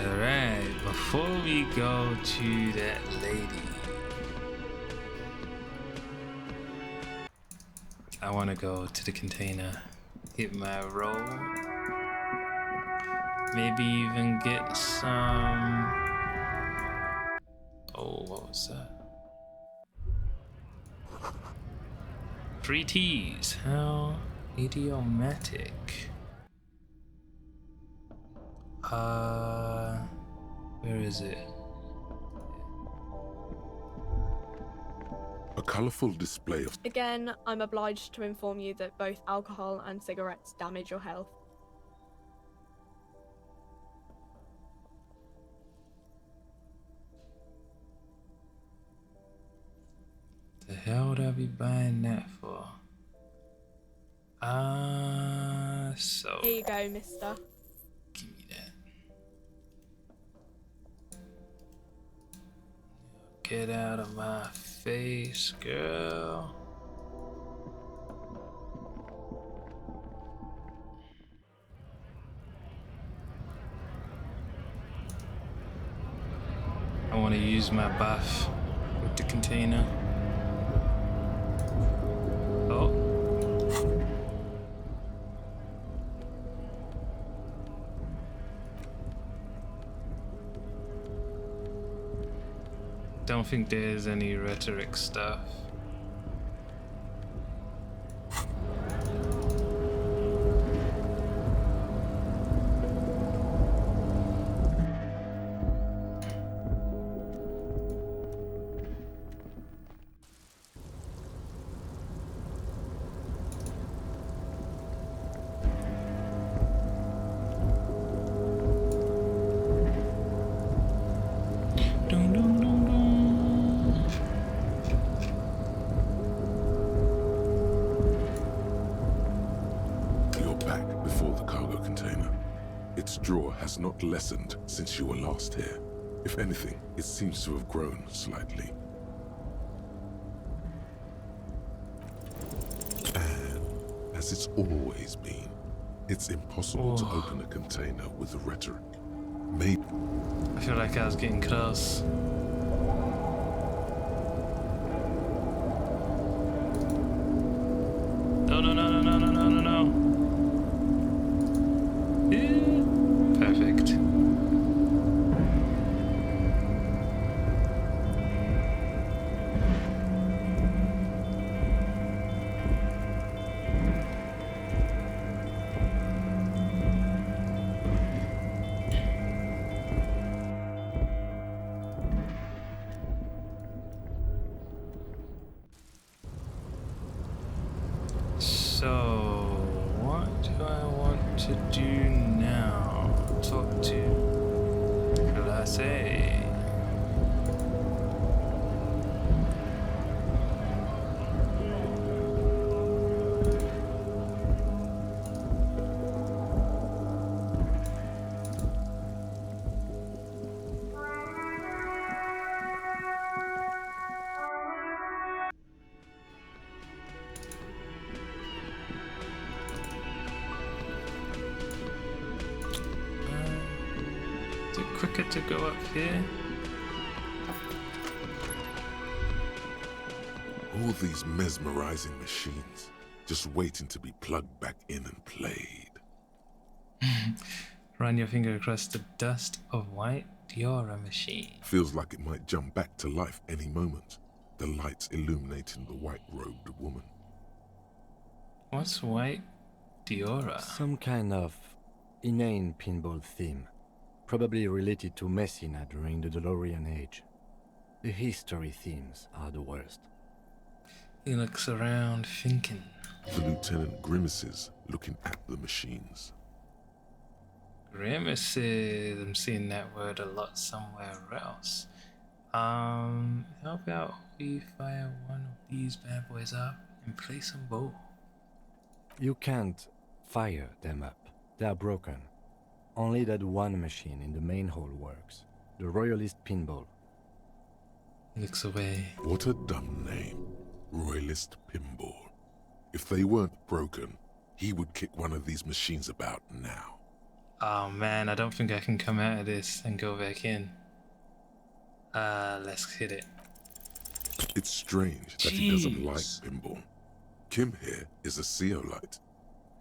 Alright, before we go to that lady, I want to go to the container, hit my roll, maybe even get some... Oh, what was that? 3 T's, how idiomatic. Where is it? A colorful display of... Again, I'm obliged to inform you that both alcohol and cigarettes damage your health. The hell would I be buying that for? So... Here you go, mister. Give me that. Get out of my face, girl. I want to use my buff with the container. Oh. Don't think there's any rhetoric stuff. Has not lessened since you were last here. If anything, it seems to have grown slightly. And as it's always been, it's impossible to open a container with the rhetoric. Maybe... I feel like I was getting close. No, no, no, no, no, no, no, no, no. Perfect. So, what do I want to do now? Talk to Classe. Is it quicker to go up here? all these mesmerizing machines, just waiting to be plugged back in and played. Run your finger across the dust of white Diora machine. Feels like it might jump back to life any moment, the lights illuminating the white-robed woman. What's white Diora? Some kind of inane pinball theme, probably related to Messina during the DeLorean age. The history themes are the worst. He looks around thinking. The lieutenant grimaces, looking at the machines. Grimaces, I'm seeing that word a lot somewhere else. How about we fire one of these bad boys up and play some ball? You can't fire them up. They are broken. Only that one machine in the main hall works. The Royalist Pinball. Looks away. What a dumb name. Royalist Pinball. If they weren't broken, he would kick one of these machines about now. Oh man, I don't think I can come out of this and go back in. Let's hit it. It's strange that he doesn't like Jeez. pinball. Kim here is a Zeolite.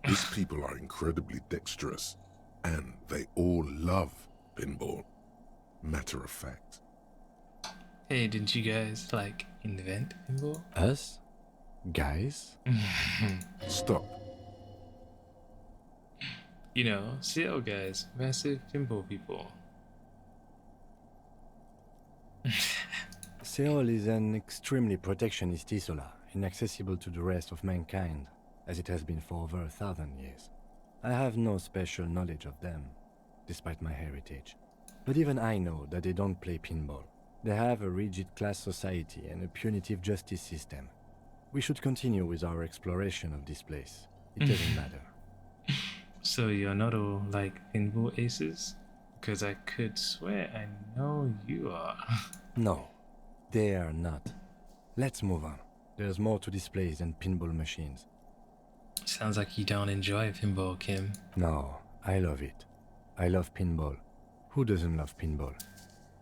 His people are incredibly dexterous, and they all love pinball. Matter of fact. Hey, didn't you guys, like, invent pinball? Us? Guys? Stop. You know, Seattle guys, massive pinball people. Seoul is an extremely protectionist isola, inaccessible to the rest of mankind, as it has been for over 1,000 years. I have no special knowledge of them, despite my heritage. But even I know that they don't play pinball. They have a rigid class society and a punitive justice system. We should continue with our exploration of this place. It doesn't matter. So you're not all, like, pinball aces? Because I could swear I know you are. No, they are not. Let's move on. There's more to this place than pinball machines. Sounds like you don't enjoy pinball, Kim. No, I love it. I love pinball. Who doesn't love pinball?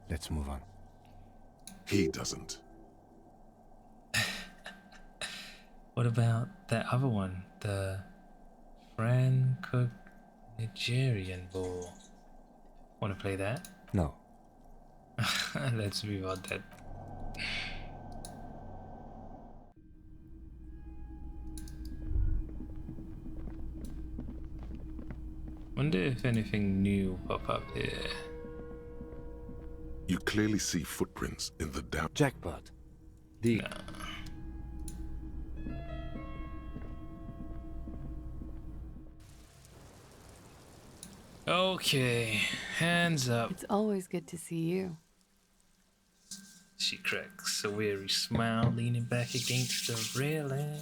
Let's move on. He doesn't. What about that other one? The Franco-Nigerian ball. Wanna play that? No. Let's move on then. Wonder if anything new pop up here. You clearly see footprints in the damp. Jackpot. Deep. No. Okay, hands up. It's always good to see you. She cracks a weary smile, leaning back against the railing.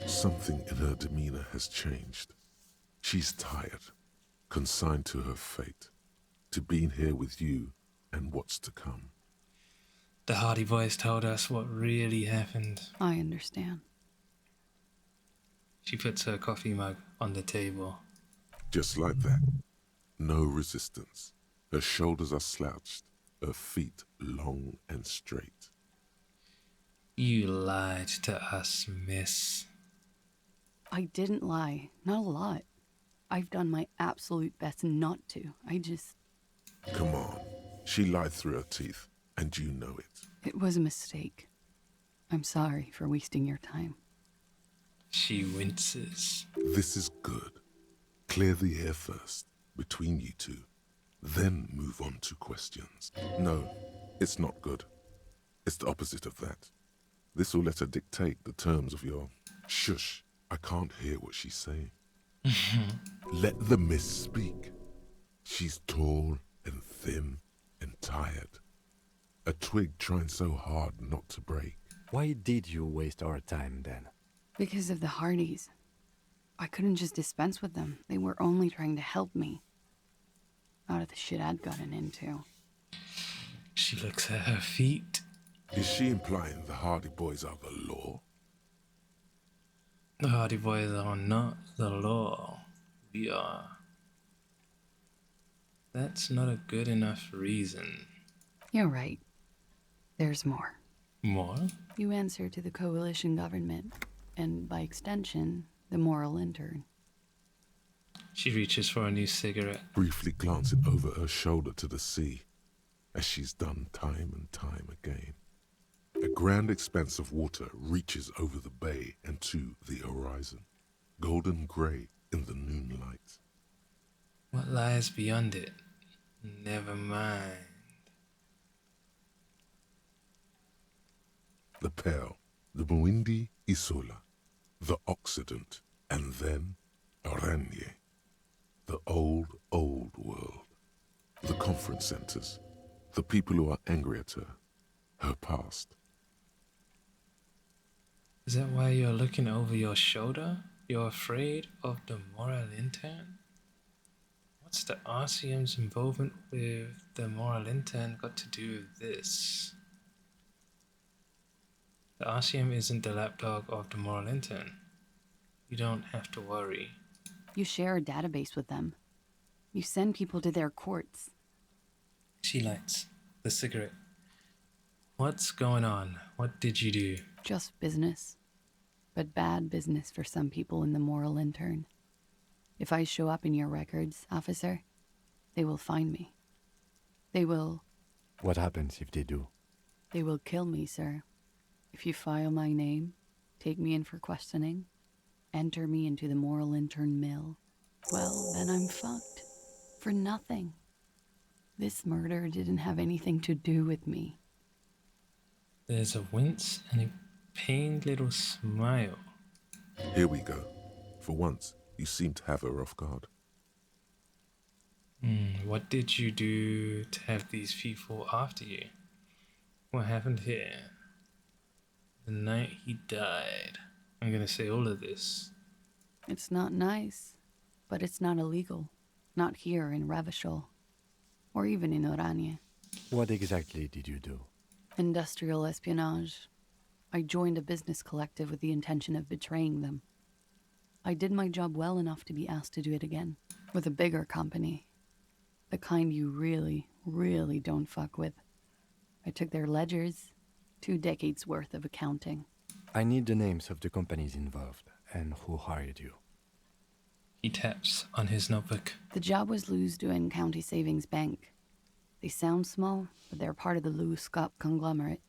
Something in her demeanor has changed. She's tired, consigned to her fate, to being here with you and what's to come. The Hardy Boys told us what really happened. I understand. She puts her coffee mug on the table. Just like that. No resistance. Her shoulders are slouched, her feet long and straight. You lied to us, miss. I didn't lie. Not a lot. I've done my absolute best not to. Come on. She lied through her teeth, and you know it. It was a mistake. I'm sorry for wasting your time. She winces. This is good. Clear the air first, between you two. Then move on to questions. No, it's not good. It's the opposite of that. This will let her dictate the terms of your... Shush, I can't hear what she's saying. Let the miss speak. She's tall and thin and tired. A twig trying so hard not to break. Why did you waste our time then? Because of the Hardys. I couldn't just dispense with them. They were only trying to help me. Out of the shit I'd gotten into. She looks at her feet. Is she implying the Hardy Boys are the law? The Hardy Boys are not the law. We are. That's not a good enough reason. You're right. There's more. More? You answer to the coalition government, and by extension, the moral intern. She reaches for a new cigarette. Briefly glancing over her shoulder to the sea, as she's done time and time again. A grand expanse of water reaches over the bay and to the horizon, golden grey in the noonlight. What lies beyond it? Never mind. The Pearl, the Muindi Isola, the Occident, and then Oranje, the old world. The conference centers, the people who are angry at her past. Is that why you're looking over your shoulder? You're afraid of the moral intern? What's the RCM's involvement with the moral intern got to do with this? The RCM isn't the lapdog of the moral intern. You don't have to worry. You share a database with them. You send people to their courts. She lights the cigarette. What's going on? What did you do? Just business. But bad business for some people in the moral intern. If I show up in your records, officer, they will find me. They will What happens if they do? kill me, sir. If you file my name, take me in for questioning, enter me into the moral intern mill, well, then I'm fucked. For nothing. This murder didn't have anything to do with me. There's a wince and a pained little smile. Here we go. For once, you seem to have her off guard. What did you do to have these people after you? What happened here? The night he died. I'm gonna say all of this. It's not nice, but it's not illegal. Not here in Ravishol, or even in Oranje. What exactly did you do? Industrial espionage. I joined a business collective with the intention of betraying them. I did my job well enough to be asked to do it again, with a bigger company. The kind you really, really don't fuck with. I took their ledgers, 2 decades worth of accounting. I need the names of the companies involved and who hired you. He taps on his notebook. The job was Lou's County Savings Bank. They sound small, but they're part of the Lou Scott conglomerate.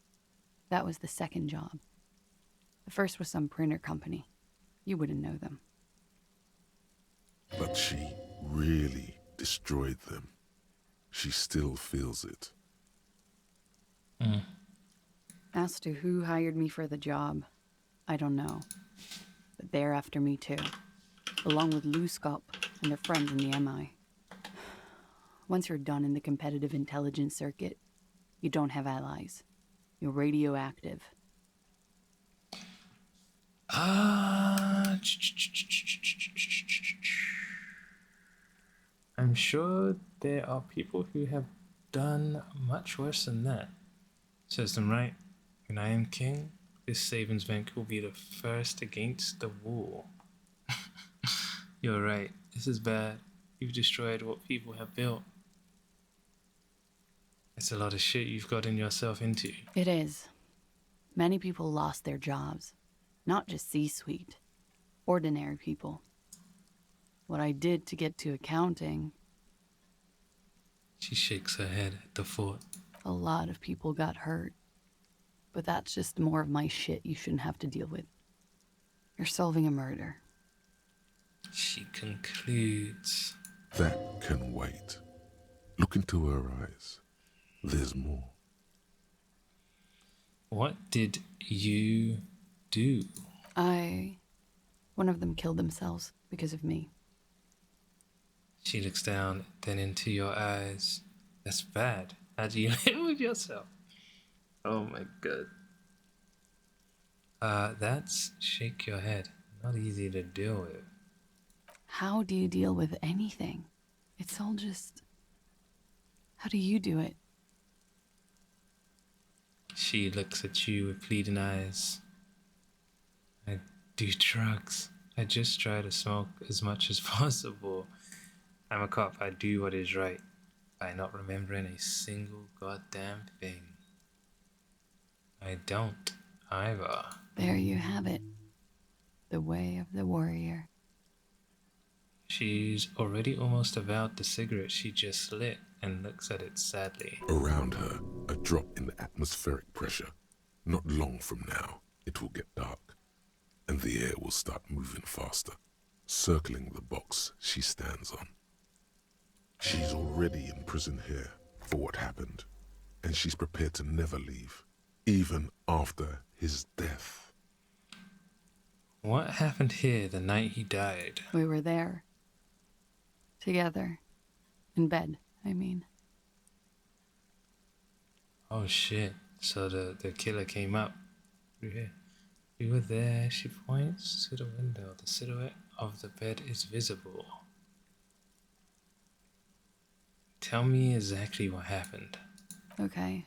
That was the second job. The first was some printer company. You wouldn't know them. But she really destroyed them. She still feels it. As to who hired me for the job, I don't know. But they're after me too, along with Lou Scott and their friends in the MI. Once you're done in the competitive intelligence circuit, you don't have allies. You're radioactive. I'm sure there are people who have done much worse than that. Says them right. When I am king, this savings bank will be the first against the wall. You're right. This is bad. You've destroyed what people have built. It's a lot of shit you've gotten yourself into. It is. Many people lost their jobs. Not just C-suite. Ordinary people. What I did to get to accounting, She shakes her head at the thought. a lot of people got hurt. But that's just more of my shit you shouldn't have to deal with. You're solving a murder. She concludes. That can wait. Look into her eyes. There's more. What did you do? One of them killed themselves because of me. She looks down, then into your eyes. That's bad. How do you live with yourself? Oh my god. That's shake your head. Not easy to deal with. How do you deal with anything? It's all just... How do you do it? She looks at you with pleading eyes. I do drugs. I just try to smoke as much as possible. I'm a cop. I do what is right by not remembering a single goddamn thing. I don't either. There you have it. The way of the warrior. She's already almost about the cigarette she just lit and looks at it sadly. Around her, a drop in the atmospheric pressure. Not long from now, it will get dark, and the air will start moving faster, circling the box she stands on. She's already in prison here for what happened, and she's prepared to never leave, even after his death. What happened here the night he died? We were there. Together. In bed, I mean. Oh shit. So the killer came up. We were there. She points to the window. The silhouette of the bed is visible. Tell me exactly what happened. Okay.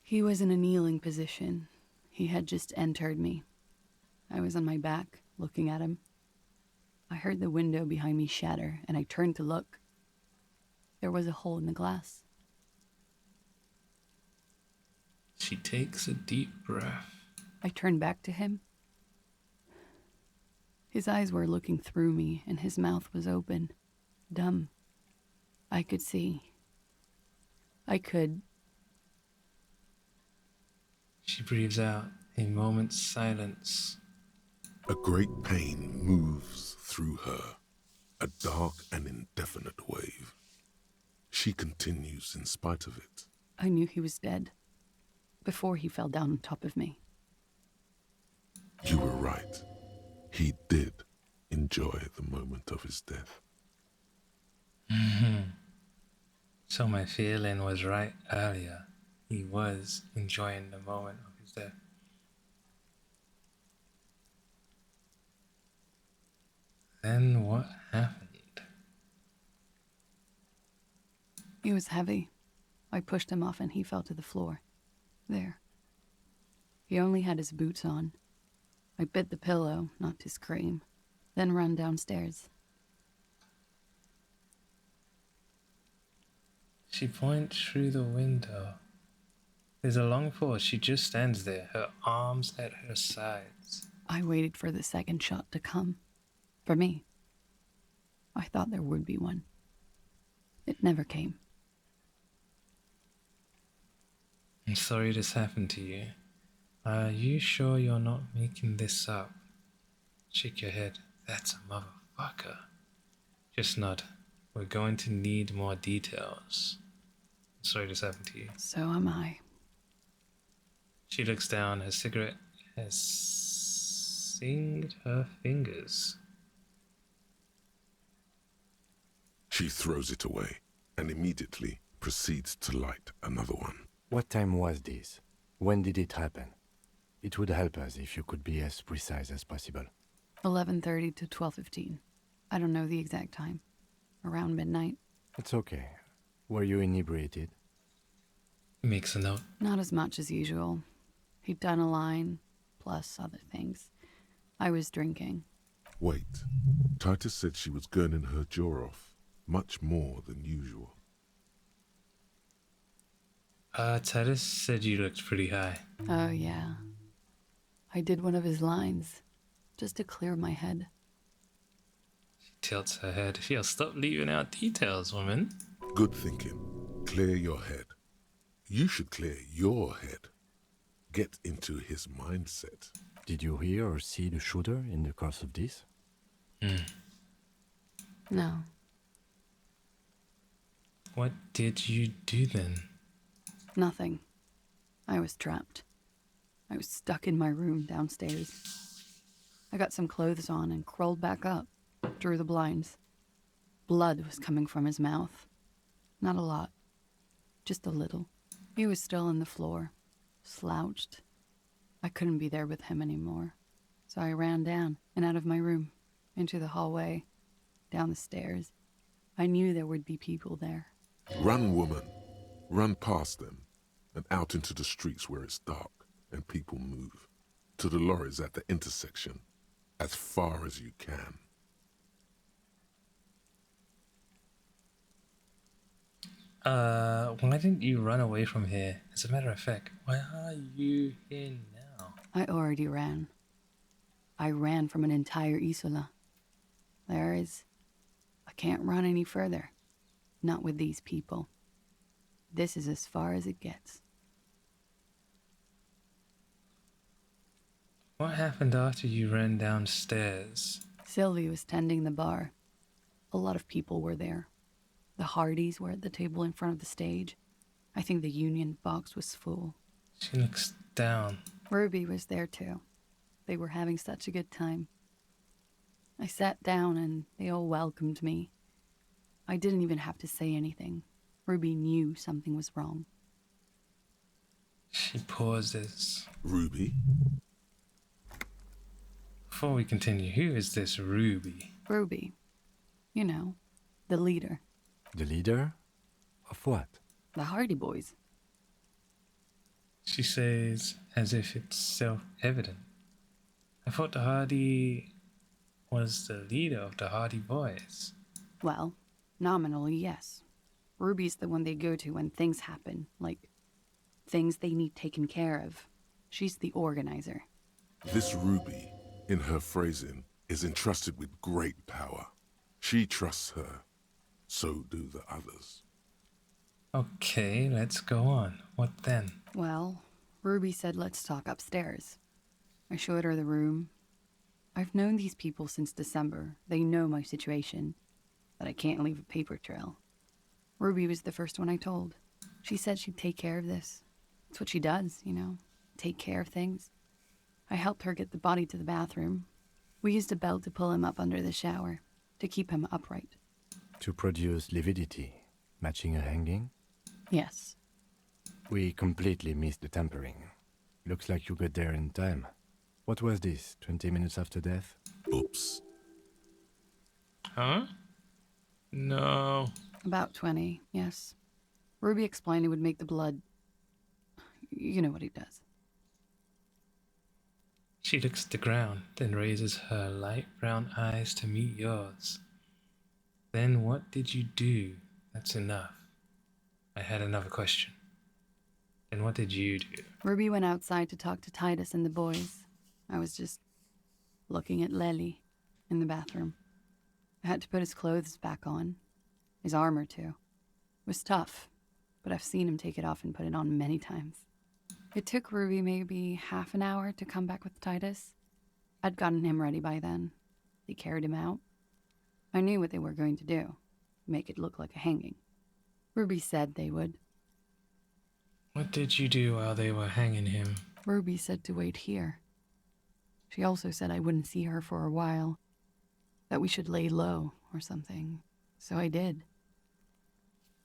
He was in a kneeling position. He had just entered me. I was on my back, looking at him. I heard the window behind me shatter, and I turned to look. There was a hole in the glass. She takes a deep breath. I turned back to him. His eyes were looking through me, and his mouth was open, dumb. I could see. She breathes out. A moment's silence. A great pain moves through her, a dark and indefinite wave. She continues in spite of it. I knew he was dead before he fell down on top of me. You were right. He did enjoy the moment of his death. So my feeling was right earlier. He was enjoying the moment of his death. Then what happened? He was heavy. I pushed him off and he fell to the floor. There. He only had his boots on. I bit the pillow, not to scream, then ran downstairs. She points through the window. There's a long pause. She just stands there, her arms at her sides. I waited for the second shot to come. For me. I thought there would be one. It never came. I'm sorry this happened to you. Are you sure you're not making this up? Shake your head. That's a motherfucker. Just nod. We're going to need more details. I'm sorry this happened to you. So am I. She looks down. Her cigarette has singed her fingers. She throws it away and immediately proceeds to light another one. What time was this? When did it happen? It would help us if you could be as precise as possible. 11:30 to 12:15. I don't know the exact time. Around midnight. It's okay. Were you inebriated? Makes a note. Not as much as usual. He'd done a line, plus other things. I was drinking. Wait. Titus said she was gurning her jaw off, much more than usual. Titus said you looked pretty high. Oh, yeah. I did one of his lines, just to clear my head. She tilts her head. She'll stop leaving out details, woman. Good thinking. Clear your head. You should clear your head. Get into his mindset. Did you hear or see the shooter in the course of this? No. What did you do then? Nothing. I was trapped. I was stuck in my room downstairs. I got some clothes on and crawled back up, drew the blinds. Blood was coming from his mouth. Not a lot. Just a little. He was still on the floor, slouched. I couldn't be there with him anymore. So I ran down and out of my room, into the hallway, down the stairs. I knew there would be people there. Run, woman. Run past them and out into the streets where it's dark and people move. To the lorries at the intersection, as far as you can. Why didn't you run away from here? As a matter of fact, why are you here now? I already ran. I ran from an entire Isola. I can't run any further. Not with these people. This is as far as it gets. What happened after you ran downstairs? Sylvie was tending the bar. A lot of people were there. The Hardys were at the table in front of the stage. I think the Union box was full. She looks down. Ruby was there too. They were having such a good time. I sat down and they all welcomed me. I didn't even have to say anything. Ruby knew something was wrong. She pauses. Ruby? Before we continue, who is this Ruby? Ruby. You know, the leader. The leader? Of what? The Hardy Boys. She says as if it's self-evident. I thought the Hardy was the leader of the Hardy Boys. Well, nominally, yes. Ruby's the one they go to when things happen, like things they need taken care of. She's the organizer. This Ruby, in her phrasing, is entrusted with great power. She trusts her. So do the others. Okay, let's go on. What then? Well, Ruby said let's talk upstairs. I showed her the room. I've known these people since December. They know my situation, that I can't leave a paper trail. Ruby was the first one I told. She said she'd take care of this. It's what she does, you know, take care of things. I helped her get the body to the bathroom. We used a belt to pull him up under the shower, to keep him upright. To produce lividity, matching a hanging? Yes. We completely missed the tampering. Looks like you got there in time. What was this, 20 minutes after death? Oops. Huh? No. About 20, yes. Ruby explained it would make the blood... You know what he does. She looks at the ground, then raises her light brown eyes to meet yours. Then what did you do? That's enough. I had another question. Then what did you do? Ruby went outside to talk to Titus and the boys. I was just looking at Lely in the bathroom. I had to put his clothes back on. His armor, too. It was tough, but I've seen him take it off and put it on many times. It took Ruby maybe half an hour to come back with Titus. I'd gotten him ready by then. They carried him out. I knew what they were going to do. Make it look like a hanging. Ruby said they would. What did you do while they were hanging him? Ruby said to wait here. She also said I wouldn't see her for a while. That we should lay low or something. So I did.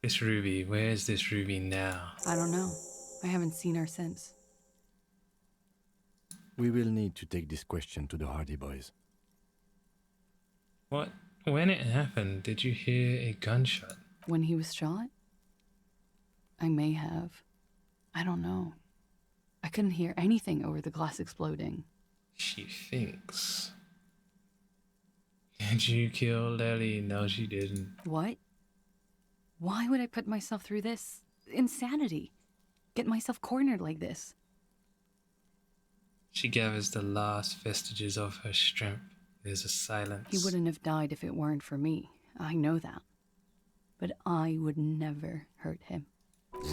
This Ruby, where is this Ruby now? I don't know. I haven't seen her since. We will need to take this question to the Hardy Boys. What? When it happened, did you hear a gunshot? When he was shot? I may have. I don't know. I couldn't hear anything over the glass exploding. She thinks. Did you kill Lily? No, she didn't. What? Why would I put myself through this? Insanity. Get myself cornered like this. She gathers the last vestiges of her strength. There's a silence. He wouldn't have died if it weren't for me. I know that. But I would never hurt him.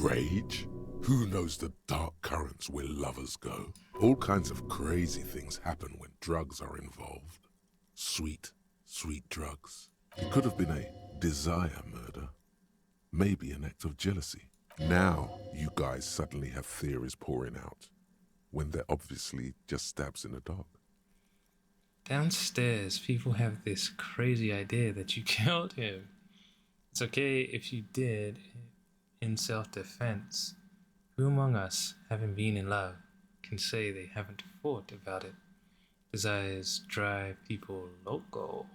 Rage? Who knows the dark currents where lovers go? All kinds of crazy things happen when drugs are involved. Sweet, sweet drugs. It could have been a desire murder. Maybe an act of jealousy. Now, you guys suddenly have theories pouring out, when they're obviously just stabs in the dark. Downstairs, people have this crazy idea that you killed him. It's okay if you did, in self-defense. Who among us, having been in love, can say they haven't thought about it? Desires drive people loco.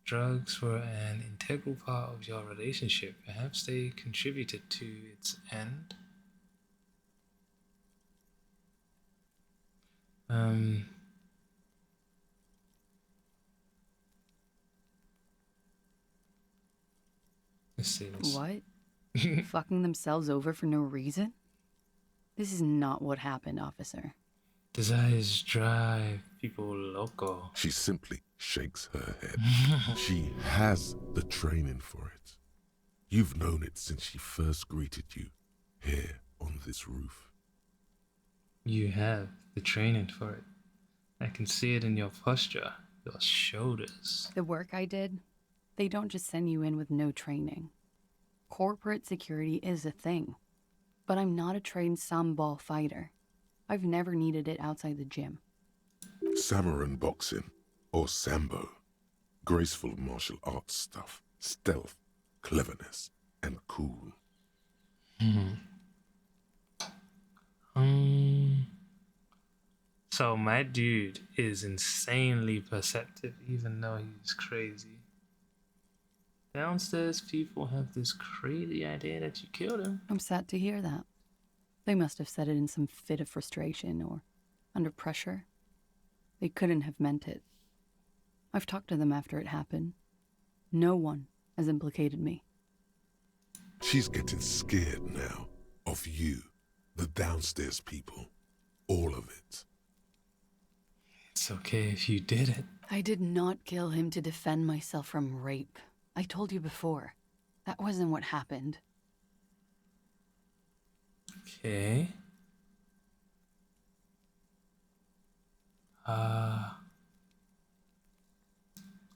Drugs were an integral part of your relationship. Perhaps they contributed to its end. Let's see. What? Fucking themselves over for no reason? This is not what happened, officer. Desires drive people loco. She simply shakes her head. She has the training for it. You've known it since she first greeted you here on this roof. You have the training for it. I can see it in your posture, your shoulders. The work I did, they don't just send you in with no training. Corporate security is a thing. But I'm not a trained sambal fighter. I've never needed it outside the gym. Samurai boxing, or sambo. Graceful martial arts stuff, stealth, cleverness, and cool. So my dude is insanely perceptive, even though he's crazy. Downstairs, people have this crazy idea that you killed him. I'm sad to hear that. They must have said it in some fit of frustration or under pressure. They couldn't have meant it. I've talked to them after it happened. No one has implicated me. She's getting scared now of you, the downstairs people, all of it. It's okay if you did it. I did not kill him to defend myself from rape. I told you before. That wasn't what happened. Okay.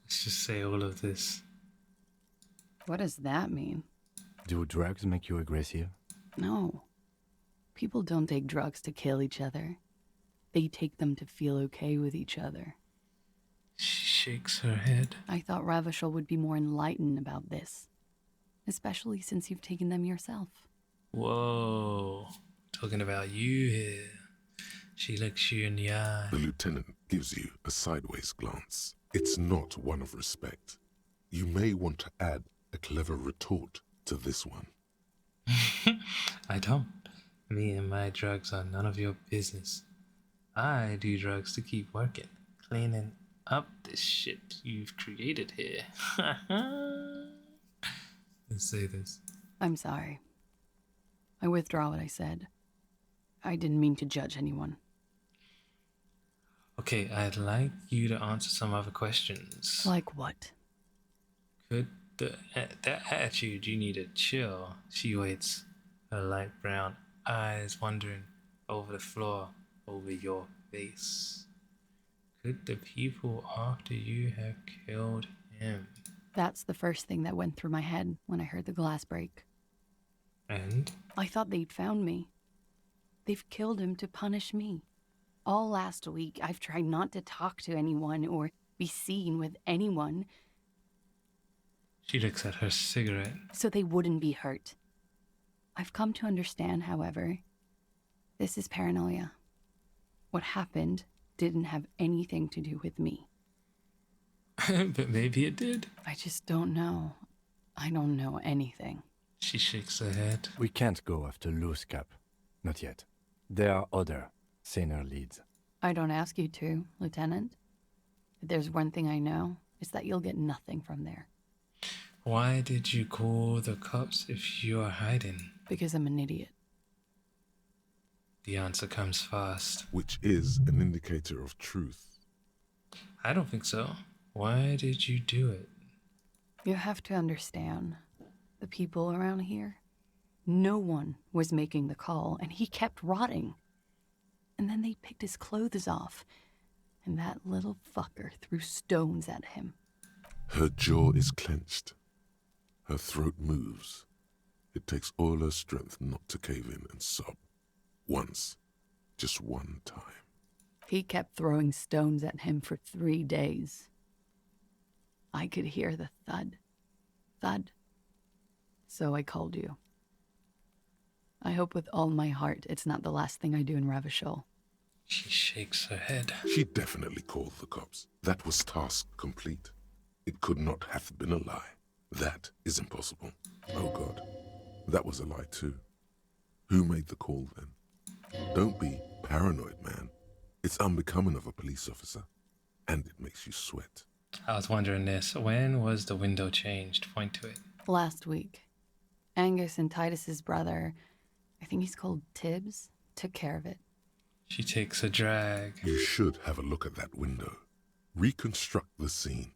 Let's just say all of this. What does that mean? Do drugs make you aggressive? No. People don't take drugs to kill each other. They take them to feel okay with each other. She shakes her head. I thought Ravachol would be more enlightened about this. Especially since you've taken them yourself. Whoa. Talking about you here. She looks you in the eye. The lieutenant gives you a sideways glance. It's not one of respect. You may want to add a clever retort to this one. I don't. Me and my drugs are none of your business. I do drugs to keep working, cleaning up this shit you've created here. Let's say this. I'm sorry. I withdraw what I said. I didn't mean to judge anyone. Okay, I'd like you to answer some other questions. Like what? Could that attitude you need to chill? She waits, her light brown eyes wandering over the floor, over your face. Could the people after you have killed him? That's the first thing that went through my head when I heard the glass break. And I thought they'd found me. They've killed him to punish me. All last week, I've tried not to talk to anyone or be seen with anyone she looks at her cigarette. so they wouldn't be hurt. I've come to understand, however, this is paranoia. What happened didn't have anything to do with me. But maybe it did. I just don't know. I don't know anything. She shakes her head. We can't go after Loose Cap. Not yet. There are other, saner leads. I don't ask you to, Lieutenant. If there's one thing I know, it's that you'll get nothing from there. Why did you call the cops if you are hiding? Because I'm an idiot. The answer comes fast. Which is an indicator of truth. I don't think so. Why did you do it? You have to understand, the people around here, no one was making the call, and he kept rotting. And then they picked his clothes off, and that little fucker threw stones at him. Her jaw is clenched. Her throat moves. It takes all her strength not to cave in and sob. Once. Just one time. He kept throwing stones at him for 3 days. I could hear the thud. Thud. So I called you. I hope with all my heart it's not the last thing I do in Ravachol. She shakes her head. She definitely called the cops. That was task complete. It could not have been a lie. That is impossible. Oh God. That was a lie too. Who made the call then? Don't be paranoid, man. It's unbecoming of a police officer. And it makes you sweat. I was wondering this. When was the window changed? Point to it. Last week, Angus and Titus's brother, I think he's called Tibbs, took care of it. She takes a drag. You should have a look at that window. Reconstruct the scene.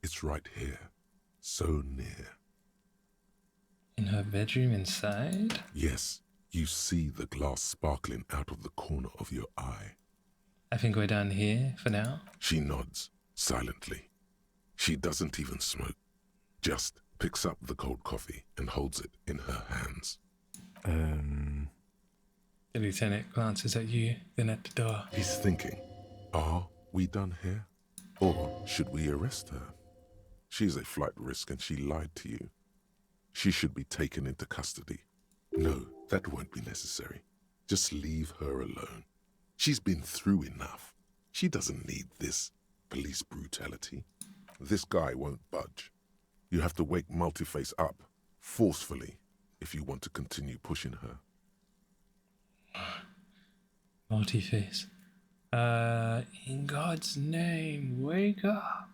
It's right here. So near. In her bedroom inside? Yes, you see the glass sparkling out of the corner of your eye. I think we're done here for now. She nods, silently. She doesn't even smoke. Just picks up the cold coffee and holds it in her hands. The lieutenant glances at you, then at the door. He's thinking, are we done here? Or should we arrest her? She's a flight risk and she lied to you. She should be taken into custody. No, that won't be necessary. Just leave her alone. She's been through enough. She doesn't need this police brutality. This guy won't budge. You have to wake Multiface up, forcefully, if you want to continue pushing her. Multiface. In God's name, wake up.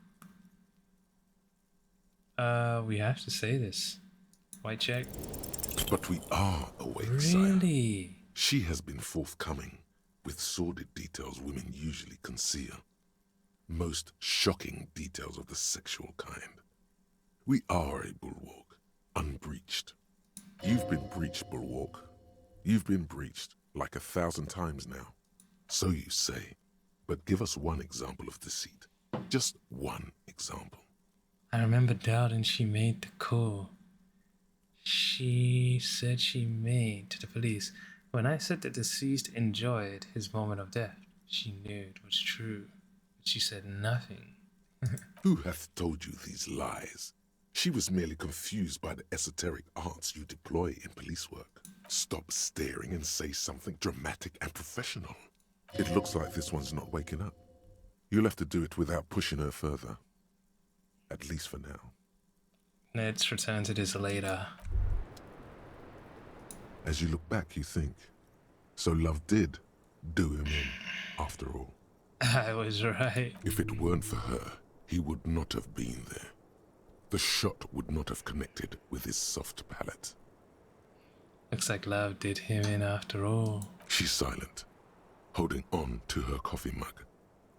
We have to say this. White check. But we are awake, sire. Really? She has been forthcoming with sordid details women usually conceal. Most shocking details of the sexual kind. We are a bulwark, unbreached. You've been breached, bulwark. You've been breached like 1,000 times now. So you say. But give us one example of deceit. Just one example. I remember doubting she made the call. She said she made to the police. When I said the deceased enjoyed his moment of death, she knew it was true. But she said nothing. Who hath told you these lies? She was merely confused by the esoteric arts you deploy in police work. Stop staring and say something dramatic and professional. It looks like this one's not waking up. You'll have to do it without pushing her further. At least for now. Let's return to this later. As you look back, you think, so love did do him in, after all. I was right. If it weren't for her, he would not have been there. The shot would not have connected with his soft palate. Looks like love did him in after all. She's silent, holding on to her coffee mug.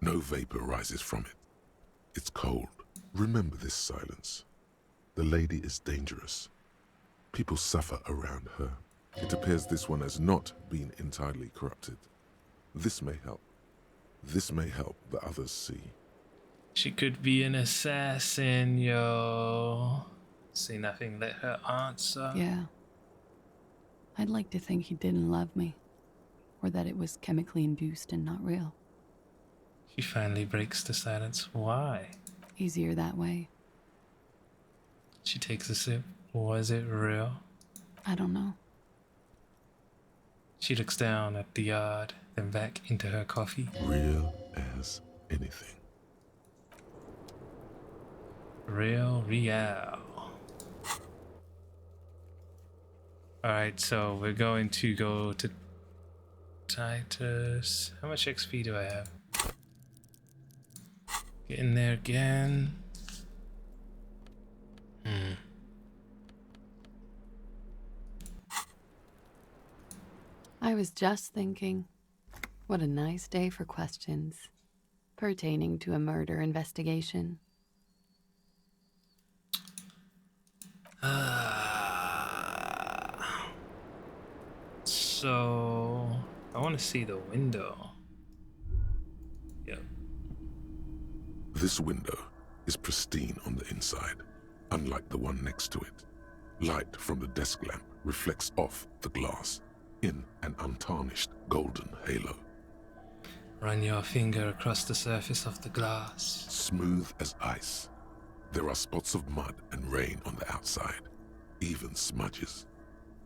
No vapor rises from it. It's cold. Remember this silence. The lady is dangerous. People suffer around her. It appears this one has not been entirely corrupted. This may help. This may help the others see. She could be an assassin, yo. Say nothing, let her answer. Yeah. I'd like to think he didn't love me, or that it was chemically induced and not real. She finally breaks the silence. Why? Easier that way. She takes a sip. Was it real? I don't know. She looks down at the yard, then back into her coffee. Real as anything. Real. Alright, so we're going to go to Titus. How much XP do I have? Get in there again. I was just thinking, what a nice day for questions pertaining to a murder investigation. So I want to see the window. Yep. This window is pristine on the inside, unlike the one next to it. Light from the desk lamp reflects off the glass in an untarnished golden halo. Run your finger across the surface of the glass. Smooth as ice. There are spots of mud and rain on the outside, even smudges.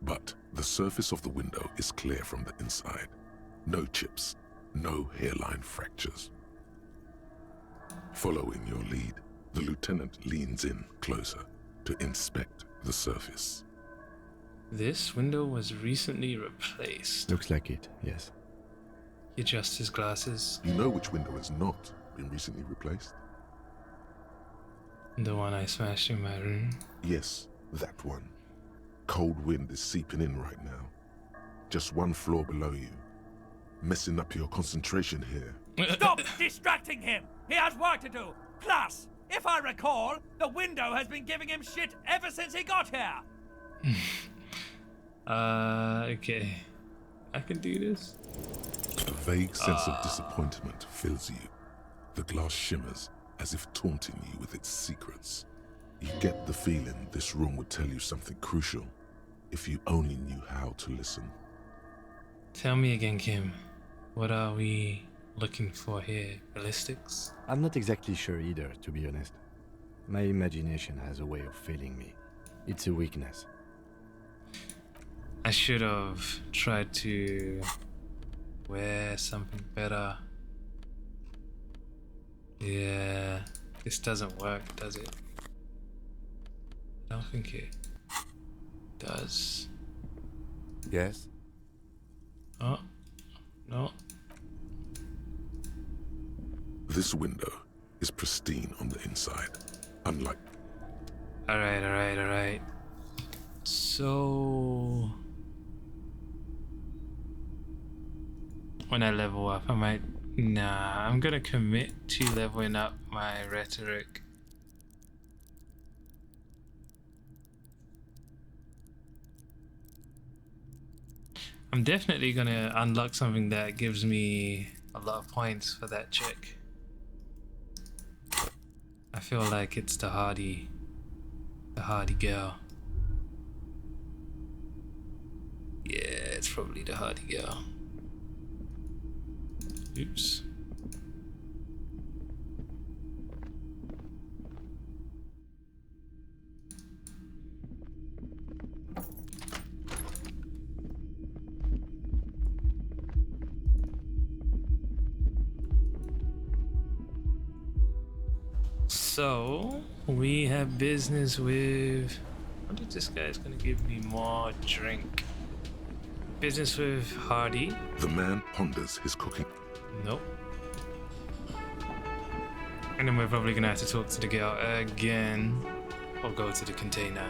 But the surface of the window is clear from the inside. No chips, no hairline fractures. Following your lead, the lieutenant leans in closer to inspect the surface. This window was recently replaced. Looks like it, yes. He adjusts his glasses. You know which window has not been recently replaced? The one I smashed in my room. Yes, that one. Cold wind is seeping in right now. Just one floor below you. Messing up your concentration here. Stop distracting him! He has work to do! Plus, if I recall, the window has been giving him shit ever since he got here! Okay. I can do this. A vague sense of disappointment fills you. The glass shimmers as if taunting you with its secrets. You get the feeling this room would tell you something crucial if you only knew how to listen. Tell me again, Kim. What are we looking for here? Ballistics? I'm not exactly sure either, to be honest. My imagination has a way of failing me. It's a weakness. I should have tried to wear something better. Yeah, this doesn't work, does it? I don't think it does. Yes? Oh, no. This window is pristine on the inside, unlike... Alright. So when I level up, I might... Nah, I'm gonna commit to leveling up my rhetoric. I'm definitely gonna unlock something that gives me a lot of points for that chick. I feel like it's the hardy girl. Yeah, it's probably the hardy girl. Oops. So we have business with... I wonder if this guy's gonna give me more drink. Business with Hardy. The man ponders his cooking. Nope. And then we're probably gonna have to talk to the girl again. Or go to the container.